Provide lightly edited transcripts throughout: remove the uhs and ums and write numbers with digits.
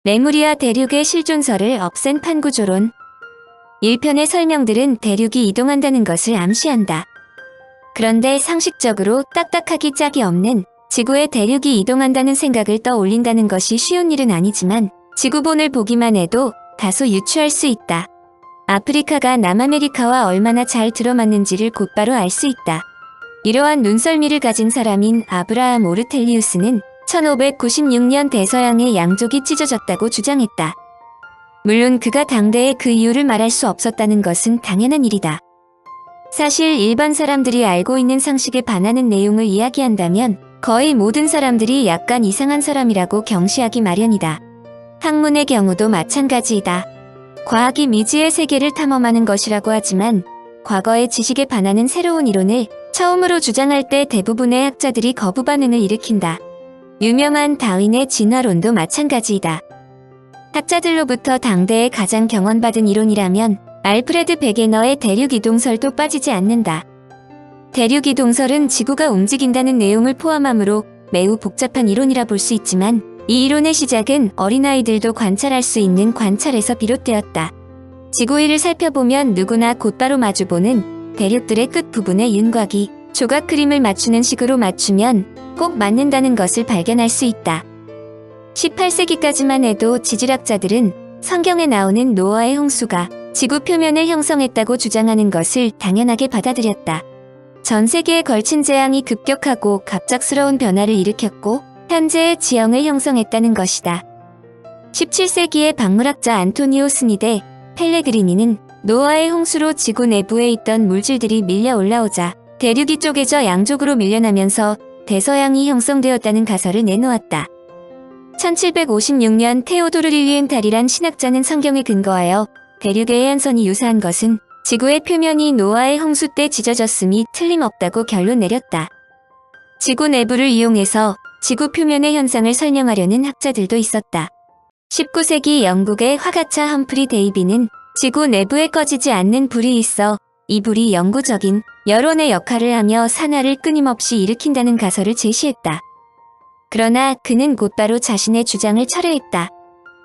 레무리아 대륙의 실존설을 없앤 판구조론. 1편의 설명들은 대륙이 이동한다는 것을 암시한다. 그런데 상식적으로 딱딱하기 짝이 없는 지구의 대륙이 이동한다는 생각을 떠올린다는 것이 쉬운 일은 아니지만 지구본을 보기만 해도 다소 유추할 수 있다. 아프리카가 남아메리카와 얼마나 잘 들어맞는지를 곧바로 알 수 있다. 이러한 눈썰미를 가진 사람인 아브라함 오르텔리우스는 1596년 대서양의 양족이 찢어졌다고 주장했다. 물론 그가 당대에 그 이유를 말할 수 없었다는 것은 당연한 일이다. 사실 일반 사람들이 알고 있는 상식에 반하는 내용을 이야기한다면 거의 모든 사람들이 약간 이상한 사람이라고 경시하기 마련이다. 학문의 경우도 마찬가지이다. 과학이 미지의 세계를 탐험하는 것이라고 하지만 과거의 지식에 반하는 새로운 이론을 처음으로 주장할 때 대부분의 학자들이 거부 반응을 일으킨다. 유명한 다윈의 진화론도 마찬가지이다. 학자들로부터 당대에 가장 경원받은 이론이라면 알프레드 베게너의 대륙이동설도 빠지지 않는다. 대륙이동설은 지구가 움직인다는 내용을 포함하므로 매우 복잡한 이론이라 볼 수 있지만 이 이론의 시작은 어린아이들도 관찰할 수 있는 관찰에서 비롯되었다. 지구 위를 살펴보면 누구나 곧바로 마주보는 대륙들의 끝부분의 윤곽이 조각 그림을 맞추는 식으로 맞추면 꼭 맞는다는 것을 발견할 수 있다. 18세기까지만 해도 지질학자들은 성경에 나오는 노아의 홍수가 지구 표면을 형성했다고 주장하는 것을 당연하게 받아들였다. 전 세계에 걸친 재앙이 급격하고 갑작스러운 변화를 일으켰고 현재의 지형을 형성했다는 것이다. 17세기의 박물학자 안토니오 스니데 펠레그리니는 노아의 홍수로 지구 내부에 있던 물질들이 밀려 올라오자 대륙이 쪼개져 양쪽으로 밀려나면서 대서양이 형성되었다는 가설을 내놓았다. 1756년 테오도르 릴리엔탈이란 신학자는 성경에 근거하여 대륙의 해안선이 유사한 것은 지구의 표면이 노아의 홍수 때 찢어졌음이 틀림없다고 결론 내렸다. 지구 내부를 이용해서 지구 표면의 현상을 설명하려는 학자들도 있었다. 19세기 영국의 화가차 험프리 데이비는 지구 내부에 꺼지지 않는 불이 있어 이 불이 영구적인 여론의 역할을 하며 산화를 끊임없이 일으킨다는 가설을 제시했다. 그러나 그는 곧바로 자신의 주장을 철회했다.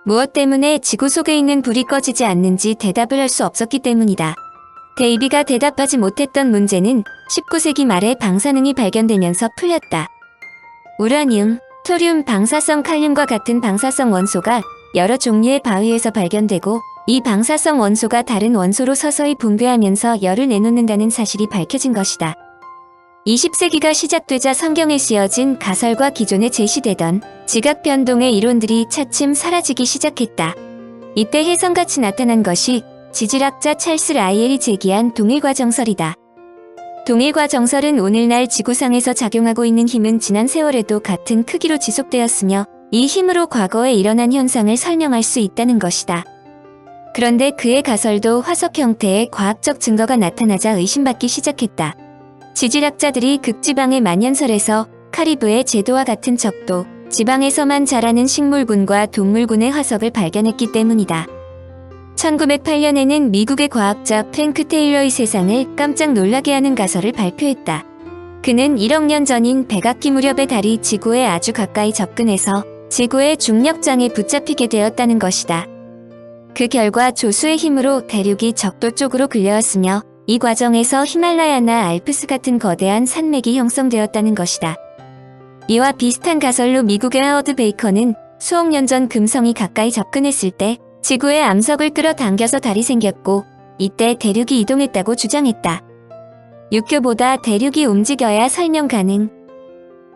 무엇 때문에 지구 속에 있는 불이 꺼지지 않는지 대답을 할 수 없었기 때문이다. 데이비가 대답하지 못했던 문제는 19세기 말에 방사능이 발견되면서 풀렸다. 우라늄, 토륨, 방사성 칼륨과 같은 방사성 원소가 여러 종류의 바위에서 발견되고 이 방사성 원소가 다른 원소로 서서히 분배하면서 열을 내놓는다는 사실이 밝혀진 것이다. 20세기가 시작되자 성경에 쓰여진 가설과 기존에 제시되던 지각 변동의 이론들이 차츰 사라지기 시작했다. 이때 혜성같이 나타난 것이 지질학자 찰스 라이엘이 제기한 동일과정설이다. 동일과정설은 오늘날 지구상에서 작용하고 있는 힘은 지난 세월에도 같은 크기로 지속되었으며 이 힘으로 과거에 일어난 현상을 설명할 수 있다는 것이다. 그런데 그의 가설도 화석 형태의 과학적 증거가 나타나자 의심받기 시작했다. 지질학자들이 극지방의 만년설에서 카리브의 제도와 같은 적도, 지방에서만 자라는 식물군과 동물군의 화석을 발견했기 때문이다. 1908년에는 미국의 과학자 프랭크 테일러의 세상을 깜짝 놀라게 하는 가설을 발표했다. 그는 1억 년 전인 백악기 무렵의 달이 지구에 아주 가까이 접근해서 지구의 중력장에 붙잡히게 되었다는 것이다. 그 결과 조수의 힘으로 대륙이 적도 쪽으로 끌려왔으며 이 과정에서 히말라야나 알프스 같은 거대한 산맥이 형성되었다는 것이다. 이와 비슷한 가설로 미국의 하워드 베이커는 수억 년 전 금성이 가까이 접근했을 때 지구의 암석을 끌어당겨서 달이 생겼고 이때 대륙이 이동했다고 주장했다. 육교보다 대륙이 움직여야 설명 가능.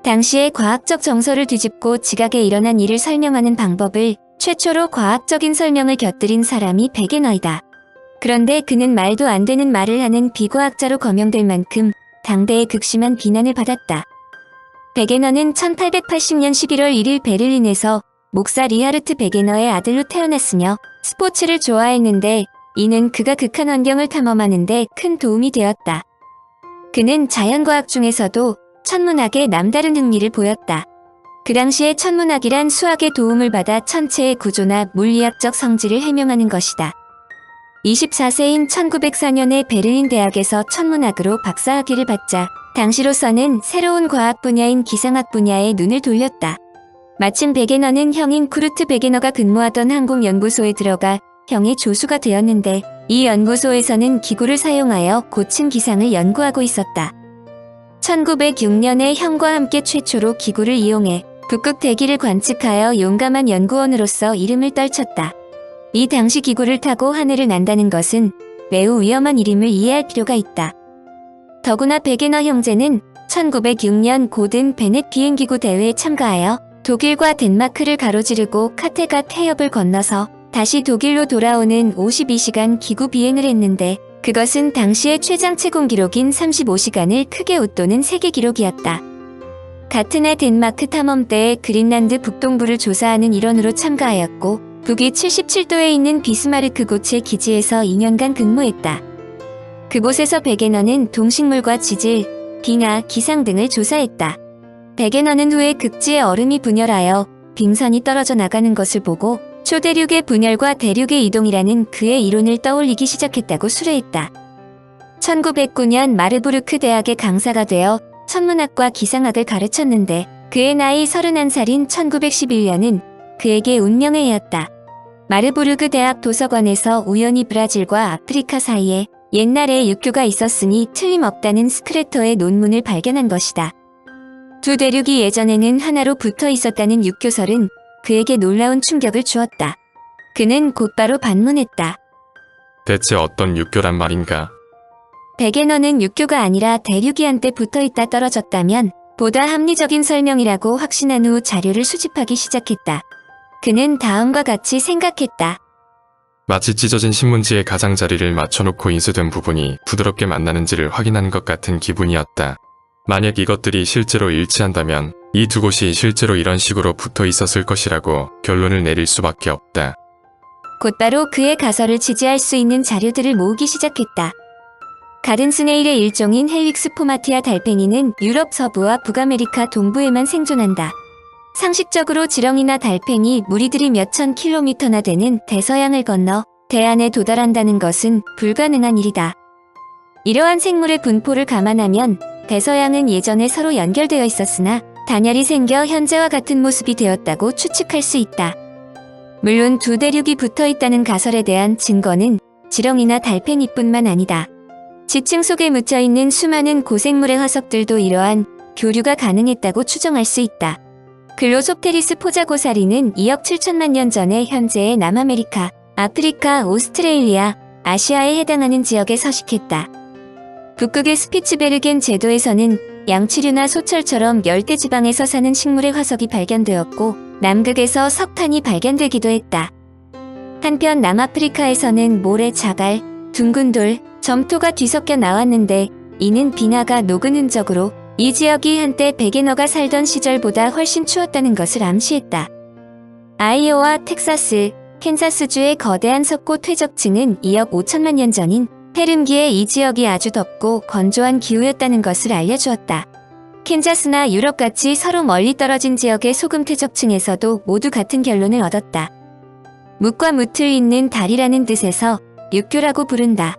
당시의 과학적 정설을 뒤집고 지각에 일어난 일을 설명하는 방법을 최초로 과학적인 설명을 곁들인 사람이 베게너이다. 그런데 그는 말도 안 되는 말을 하는 비과학자로 거명될 만큼 당대의 극심한 비난을 받았다. 베게너는 1880년 11월 1일 베를린에서 목사 리하르트 베게너의 아들로 태어났으며 스포츠를 좋아했는데 이는 그가 극한 환경을 탐험하는 데 큰 도움이 되었다. 그는 자연과학 중에서도 천문학에 남다른 흥미를 보였다. 그 당시에 천문학이란 수학의 도움을 받아 천체의 구조나 물리학적 성질을 해명하는 것이다. 24세인 1904년에 베를린 대학에서 천문학으로 박사학위를 받자 당시로서는 새로운 과학 분야인 기상학 분야에 눈을 돌렸다. 마침 베게너는 형인 쿠르트 베게너가 근무하던 항공연구소에 들어가 형의 조수가 되었는데 이 연구소에서는 기구를 사용하여 고층 기상을 연구하고 있었다. 1906년에 형과 함께 최초로 기구를 이용해 북극 대기를 관측하여 용감한 연구원으로서 이름을 떨쳤다. 이 당시 기구를 타고 하늘을 난다는 것은 매우 위험한 일임을 이해할 필요가 있다. 더구나 베게너 형제는 1906년 고든 베넷 비행기구 대회에 참가하여 독일과 덴마크를 가로지르고 카테갓 해협을 건너서 다시 독일로 돌아오는 52시간 기구 비행을 했는데 그것은 당시의 최장 채공 기록인 35시간을 크게 웃도는 세계 기록이었다. 같은 해 덴마크 탐험대에 그린란드 북동부를 조사하는 일원으로 참가하였고 북위 77도에 있는 비스마르크 고체 기지에서 2년간 근무했다. 그곳에서 베게너는 동식물과 지질, 빙하, 기상 등을 조사했다. 베게너는 후에 극지의 얼음이 분열하여 빙선이 떨어져 나가는 것을 보고 초대륙의 분열과 대륙의 이동이라는 그의 이론을 떠올리기 시작했다고 수레했다. 1909년 마르부르크 대학의 강사가 되어 천문학과 기상학을 가르쳤는데 그의 나이 31살인 1911년은 그에게 운명의 해였다. 마르부르크 대학 도서관에서 우연히 브라질과 아프리카 사이에 옛날에 육교가 있었으니 틀림없다는 스크래터의 논문을 발견한 것이다. 두 대륙이 예전에는 하나로 붙어 있었다는 육교설은 그에게 놀라운 충격을 주었다. 그는 곧바로 반문했다. 대체 어떤 육교란 말인가? 베게너는 육교가 아니라 대륙이 한때 붙어있다 떨어졌다면 보다 합리적인 설명이라고 확신한 후 자료를 수집하기 시작했다. 그는 다음과 같이 생각했다. 마치 찢어진 신문지에 가장자리를 맞춰놓고 인쇄된 부분이 부드럽게 만나는지를 확인하는 것 같은 기분이었다. 만약 이것들이 실제로 일치한다면 이 두 곳이 실제로 이런 식으로 붙어 있었을 것이라고 결론을 내릴 수밖에 없다. 곧바로 그의 가설을 지지할 수 있는 자료들을 모으기 시작했다. 가든스네일의 일종인 헬릭스 포마티아 달팽이는 유럽 서부와 북아메리카 동부에만 생존한다. 상식적으로 지렁이나 달팽이 무리들이 몇천 킬로미터나 되는 대서양을 건너 대안에 도달한다는 것은 불가능한 일이다. 이러한 생물의 분포를 감안하면 대서양은 예전에 서로 연결되어 있었으나 단열이 생겨 현재와 같은 모습이 되었다고 추측할 수 있다. 물론 두 대륙이 붙어 있다는 가설에 대한 증거는 지렁이나 달팽이뿐만 아니다. 지층 속에 묻혀있는 수많은 고생물의 화석들도 이러한 교류가 가능했다고 추정할 수 있다. 글로소프테리스 포자고사리는 2억 7천만 년 전에 현재의 남아메리카, 아프리카, 오스트레일리아, 아시아에 해당하는 지역에 서식했다. 북극의 스피츠베르겐 제도에서는 양치류나 소철처럼 열대지방에서 사는 식물의 화석이 발견되었고 남극에서 석탄이 발견되기도 했다. 한편 남아프리카에서는 모래, 자갈, 둥근 돌, 점토가 뒤섞여 나왔는데 이는 빙하가 녹은 흔적으로 이 지역이 한때 베게너가 살던 시절보다 훨씬 추웠다는 것을 암시했다. 아이오와 텍사스, 캔사스주의 거대한 석고 퇴적층은 2억 5천만 년 전인 헤름기에 이 지역이 아주 덥고 건조한 기후였다는 것을 알려주었다. 캔자스나 유럽같이 서로 멀리 떨어진 지역의 소금 퇴적층에서도 모두 같은 결론을 얻었다. 묵과 무틀 있는 달이라는 뜻에서 육교라고 부른다.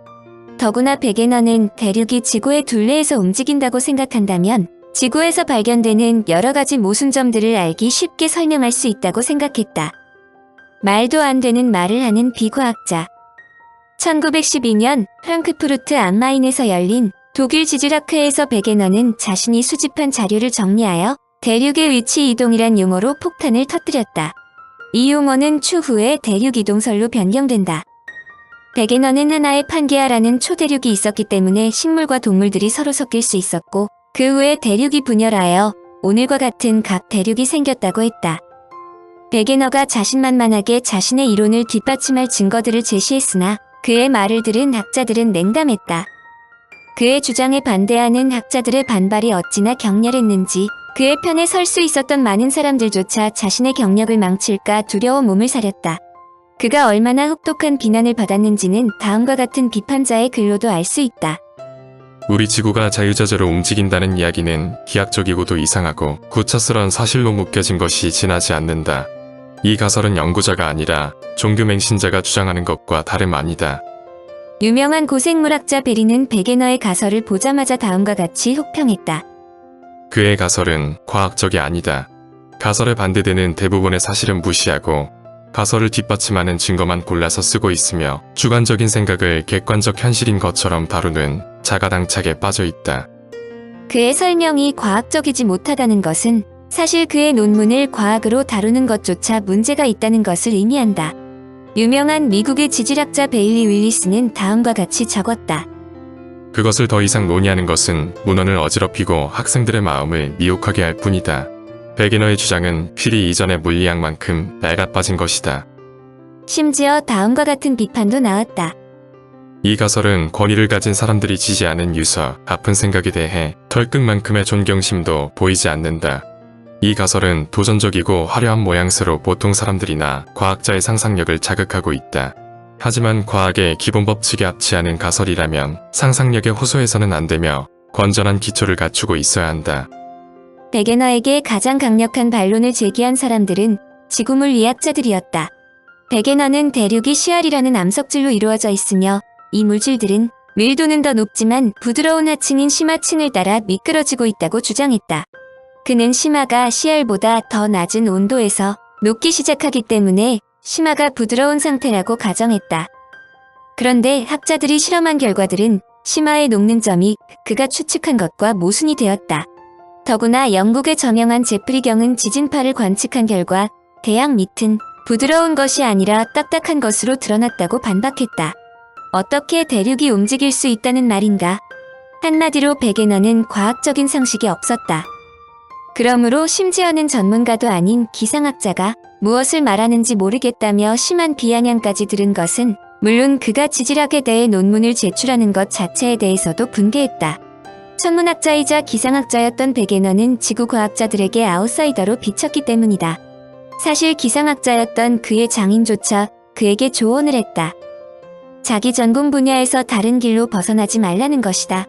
더구나 베게너는 대륙이 지구의 둘레에서 움직인다고 생각한다면 지구에서 발견되는 여러 가지 모순점들을 알기 쉽게 설명할 수 있다고 생각했다. 말도 안 되는 말을 하는 비과학자. 1912년 프랑크푸르트 암마인에서 열린 독일 지질학회에서 베게너는 자신이 수집한 자료를 정리하여 대륙의 위치 이동이란 용어로 폭탄을 터뜨렸다. 이 용어는 추후에 대륙 이동설로 변경된다. 베게너는 하나의 판게아라는 초대륙이 있었기 때문에 식물과 동물들이 서로 섞일 수 있었고 그 후에 대륙이 분열하여 오늘과 같은 각 대륙이 생겼다고 했다. 베게너가 자신만만하게 자신의 이론을 뒷받침할 증거들을 제시했으나 그의 말을 들은 학자들은 냉담했다. 그의 주장에 반대하는 학자들의 반발이 어찌나 격렬했는지 그의 편에 설 수 있었던 많은 사람들조차 자신의 경력을 망칠까 두려워 몸을 사렸다. 그가 얼마나 혹독한 비난을 받았는지는 다음과 같은 비판자의 글로도 알 수 있다. 우리 지구가 자유자재로 움직인다는 이야기는 기하적이고도 이상하고 구차스러운 사실로 묶여진 것이 지나지 않는다. 이 가설은 연구자가 아니라 종교맹신자가 주장하는 것과 다름 아니다. 유명한 고생물학자 베리는 베게너의 가설을 보자마자 다음과 같이 혹평했다. 그의 가설은 과학적이 아니다. 가설에 반대되는 대부분의 사실은 무시하고 가설을 뒷받침하는 증거만 골라서 쓰고 있으며 주관적인 생각을 객관적 현실인 것처럼 다루는 자가당착에 빠져 있다. 그의 설명이 과학적이지 못하다는 것은 사실 그의 논문을 과학으로 다루는 것조차 문제가 있다는 것을 의미한다. 유명한 미국의 지질학자 베일리 윌리스는 다음과 같이 적었다. 그것을 더 이상 논의하는 것은 문헌을 어지럽히고 학생들의 마음을 미혹하게 할 뿐이다. 베게너의 주장은 필히 이전의 물리학만큼 낡아빠진 것이다. 심지어 다음과 같은 비판도 나왔다. 이 가설은 권위를 가진 사람들이 지지하는 유서, 아픈 생각에 대해 털끝만큼의 존경심도 보이지 않는다. 이 가설은 도전적이고 화려한 모양새로 보통 사람들이나 과학자의 상상력을 자극하고 있다. 하지만 과학의 기본 법칙에 합치 않은 가설이라면 상상력에 호소해서는 안 되며 건전한 기초를 갖추고 있어야 한다. 베게너에게 가장 강력한 반론을 제기한 사람들은 지구물리학자들이었다. 베게너는 대륙이 시알이라는 암석질로 이루어져 있으며 이 물질들은 밀도는 더 높지만 부드러운 하층인 심하층을 따라 미끄러지고 있다고 주장했다. 그는 심하가 시알보다 더 낮은 온도에서 녹기 시작하기 때문에 심하가 부드러운 상태라고 가정했다. 그런데 학자들이 실험한 결과들은 심하의 녹는 점이 그가 추측한 것과 모순이 되었다. 더구나 영국의 저명한 제프리 경은 지진파를 관측한 결과 대양 밑은 부드러운 것이 아니라 딱딱한 것으로 드러났다고 반박했다. 어떻게 대륙이 움직일 수 있다는 말인가? 한마디로 베게너는 과학적인 상식이 없었다. 그러므로 심지어는 전문가도 아닌 기상학자가 무엇을 말하는지 모르겠다며 심한 비아냥까지 들은 것은 물론 그가 지질학에 대해 논문을 제출하는 것 자체에 대해서도 분개했다. 천문학자이자 기상학자였던 베게너는 지구과학자들에게 아웃사이더로 비쳤기 때문이다. 사실 기상학자였던 그의 장인조차 그에게 조언을 했다. 자기 전공 분야에서 다른 길로 벗어나지 말라는 것이다.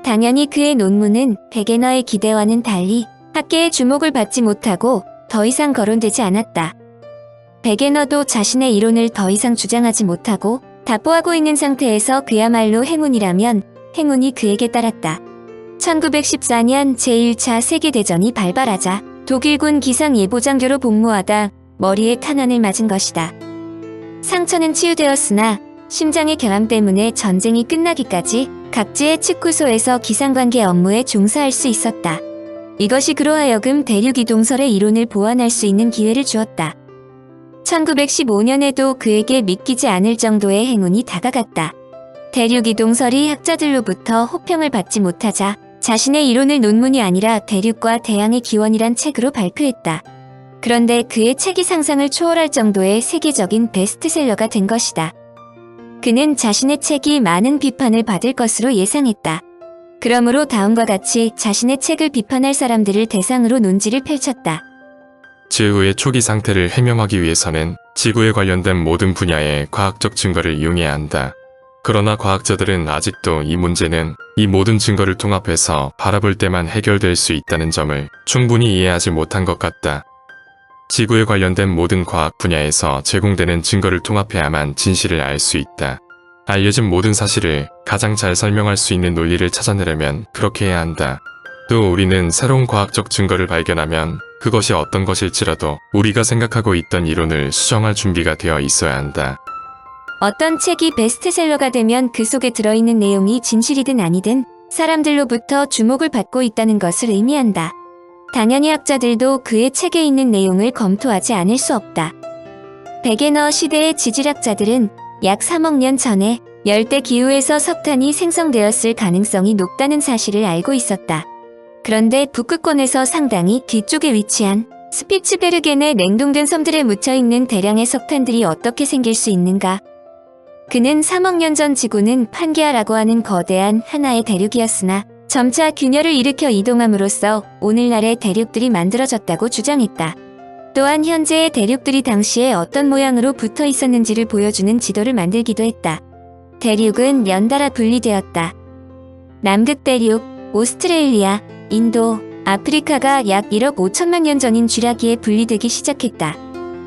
당연히 그의 논문은 베게너의 기대와는 달리 학계의 주목을 받지 못하고 더 이상 거론되지 않았다. 베게너도 자신의 이론을 더 이상 주장하지 못하고 답보하고 있는 상태에서 그야말로 행운이라면 행운이 그에게 따랐다. 1914년 제1차 세계대전이 발발하자 독일군 기상예보장교로 복무하다 머리에 탄환을 맞은 것이다. 상처는 치유되었으나 심장의 결함 때문에 전쟁이 끝나기까지 각지의 측구소에서 기상관계 업무에 종사할 수 있었다. 이것이 그로 하여금 대륙이동설의 이론을 보완할 수 있는 기회를 주었다. 1915년에도 그에게 믿기지 않을 정도의 행운이 다가갔다. 대륙이동설이 학자들로부터 호평을 받지 못하자 자신의 이론을 논문이 아니라 대륙과 대양의 기원이란 책으로 발표했다. 그런데 그의 책이 상상을 초월할 정도의 세계적인 베스트셀러가 된 것이다. 그는 자신의 책이 많은 비판을 받을 것으로 예상했다. 그러므로 다음과 같이 자신의 책을 비판할 사람들을 대상으로 논지를 펼쳤다. 지구의 초기 상태를 해명하기 위해서는 지구에 관련된 모든 분야의 과학적 증거를 이용해야 한다. 그러나 과학자들은 아직도 이 문제는 이 모든 증거를 통합해서 바라볼 때만 해결될 수 있다는 점을 충분히 이해하지 못한 것 같다. 지구에 관련된 모든 과학 분야에서 제공되는 증거를 통합해야만 진실을 알 수 있다. 알려진 모든 사실을 가장 잘 설명할 수 있는 논리를 찾아내려면 그렇게 해야 한다. 또 우리는 새로운 과학적 증거를 발견하면 그것이 어떤 것일지라도 우리가 생각하고 있던 이론을 수정할 준비가 되어 있어야 한다. 어떤 책이 베스트셀러가 되면 그 속에 들어있는 내용이 진실이든 아니든 사람들로부터 주목을 받고 있다는 것을 의미한다. 당연히 학자들도 그의 책에 있는 내용을 검토하지 않을 수 없다. 베게너 시대의 지질학자들은 약 3억 년 전에 열대 기후에서 석탄이 생성되었을 가능성이 높다는 사실을 알고 있었다. 그런데 북극권에서 상당히 뒤쪽에 위치한 스피츠베르겐의 냉동된 섬들에 묻혀있는 대량의 석탄들이 어떻게 생길 수 있는가? 그는 3억 년 전 지구는 판게아라고 하는 거대한 하나의 대륙이었으나 점차 균열을 일으켜 이동함으로써 오늘날의 대륙들이 만들어졌다고 주장했다. 또한 현재의 대륙들이 당시에 어떤 모양으로 붙어 있었는지를 보여주는 지도를 만들기도 했다. 대륙은 연달아 분리되었다. 남극 대륙, 오스트레일리아, 인도, 아프리카가 약 1억 5천만 년 전인 쥐라기에 분리되기 시작했다.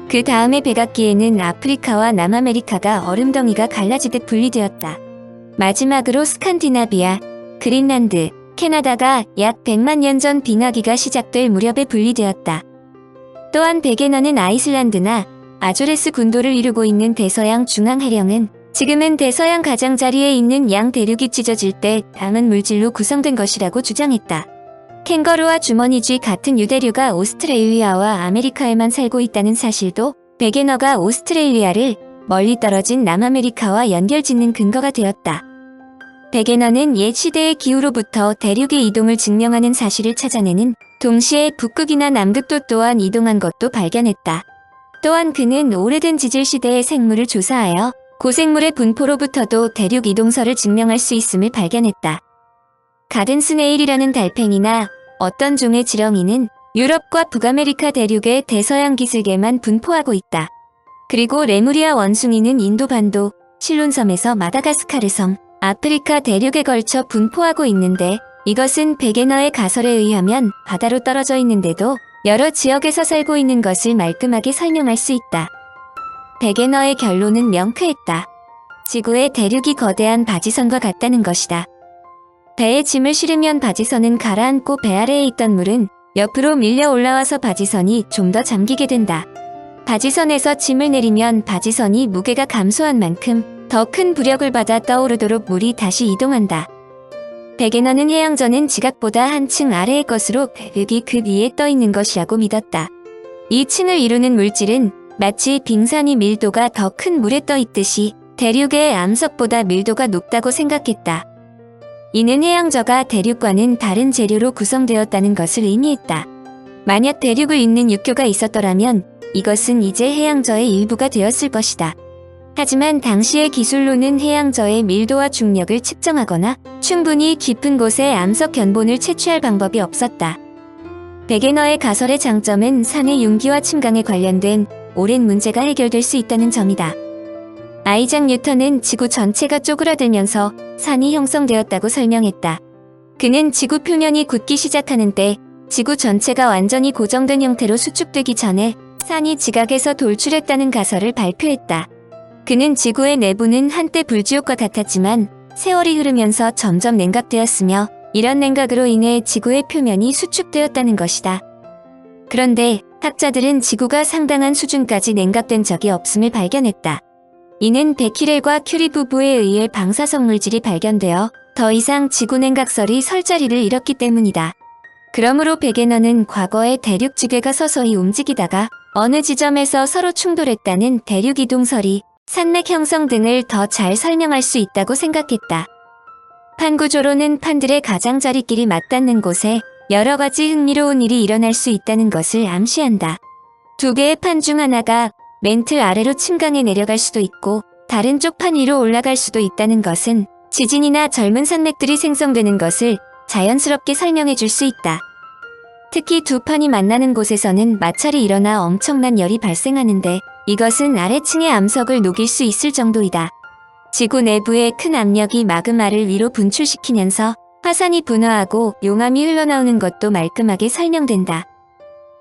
그 다음의 백악기에는 아프리카와 남아메리카가 얼음덩이가 갈라지듯 분리되었다. 마지막으로 스칸디나비아, 그린란드, 캐나다가 약 100만 년 전 빙하기가 시작될 무렵에 분리되었다. 또한 베게너는 아이슬란드나 아조레스 군도를 이루고 있는 대서양 중앙해령은 지금은 대서양 가장자리에 있는 양 대륙이 찢어질 때 남은 물질로 구성된 것이라고 주장했다. 캥거루와 주머니쥐 같은 유대류가 오스트레일리아와 아메리카에만 살고 있다는 사실도 베게너가 오스트레일리아를 멀리 떨어진 남아메리카와 연결짓는 근거가 되었다. 베게너는 옛 시대의 기후로부터 대륙의 이동을 증명하는 사실을 찾아내는 동시에 북극이나 남극도 또한 이동한 것도 발견했다. 또한 그는 오래된 지질 시대의 생물을 조사하여 고생물의 분포로부터도 대륙 이동설을 증명할 수 있음을 발견했다. 가든 스네일이라는 달팽이나 어떤 종의 지렁이는 유럽과 북아메리카 대륙의 대서양 기슭에만 분포하고 있다. 그리고 레무리아 원숭이는 인도 반도, 실론섬에서 마다가스카르 섬, 아프리카 대륙에 걸쳐 분포하고 있는데 이것은 베게너의 가설에 의하면 바다로 떨어져 있는데도 여러 지역에서 살고 있는 것을 말끔하게 설명할 수 있다. 베게너의 결론은 명쾌했다. 지구의 대륙이 거대한 바지선과 같다는 것이다. 배에 짐을 실으면 바지선은 가라앉고 배 아래에 있던 물은 옆으로 밀려 올라와서 바지선이 좀 더 잠기게 된다. 바지선에서 짐을 내리면 바지선이 무게가 감소한 만큼 더 큰 부력을 받아 떠오르도록 물이 다시 이동한다. 베게너는 해양전은 지각보다 한층 아래의 것으로 대륙이 그 위에 떠 있는 것이라고 믿었다. 이 층을 이루는 물질은 마치 빙산이 밀도가 더 큰 물에 떠 있듯이 대륙의 암석보다 밀도가 높다고 생각했다. 이는 해양저가 대륙과는 다른 재료로 구성되었다는 것을 의미했다. 만약 대륙을 잇는 육교가 있었더라면 이것은 이제 해양저의 일부가 되었을 것이다. 하지만 당시의 기술로는 해양저의 밀도와 중력을 측정하거나 충분히 깊은 곳에 암석 견본을 채취할 방법이 없었다. 베게너의 가설의 장점은 산의 융기와 침강에 관련된 오랜 문제가 해결될 수 있다는 점이다. 아이작 뉴턴은 지구 전체가 쪼그라들면서 산이 형성되었다고 설명했다. 그는 지구 표면이 굳기 시작하는 때 지구 전체가 완전히 고정된 형태로 수축되기 전에 산이 지각에서 돌출했다는 가설을 발표했다. 그는 지구의 내부는 한때 불지옥과 같았지만 세월이 흐르면서 점점 냉각되었으며 이런 냉각으로 인해 지구의 표면이 수축되었다는 것이다. 그런데 학자들은 지구가 상당한 수준까지 냉각된 적이 없음을 발견했다. 이는 베키렐과 큐리 부부에 의해 방사성 물질이 발견되어 더 이상 지구 냉각설이 설 자리를 잃었기 때문이다. 그러므로 베게너는 과거에 대륙 지괴가 서서히 움직이다가 어느 지점에서 서로 충돌했다는 대륙 이동설이 산맥 형성 등을 더 잘 설명할 수 있다고 생각했다. 판구조로는 판들의 가장자리끼리 맞닿는 곳에 여러 가지 흥미로운 일이 일어날 수 있다는 것을 암시한다. 두 개의 판 중 하나가 맨틀 아래로 침강에 내려갈 수도 있고 다른 쪽 판 위로 올라갈 수도 있다는 것은 지진이나 젊은 산맥들이 생성되는 것을 자연스럽게 설명해 줄 수 있다. 특히 두 판이 만나는 곳에서는 마찰이 일어나 엄청난 열이 발생하는데 이것은 아래층의 암석을 녹일 수 있을 정도이다. 지구 내부의 큰 압력이 마그마를 위로 분출시키면서 화산이 분화하고 용암이 흘러나오는 것도 말끔하게 설명된다.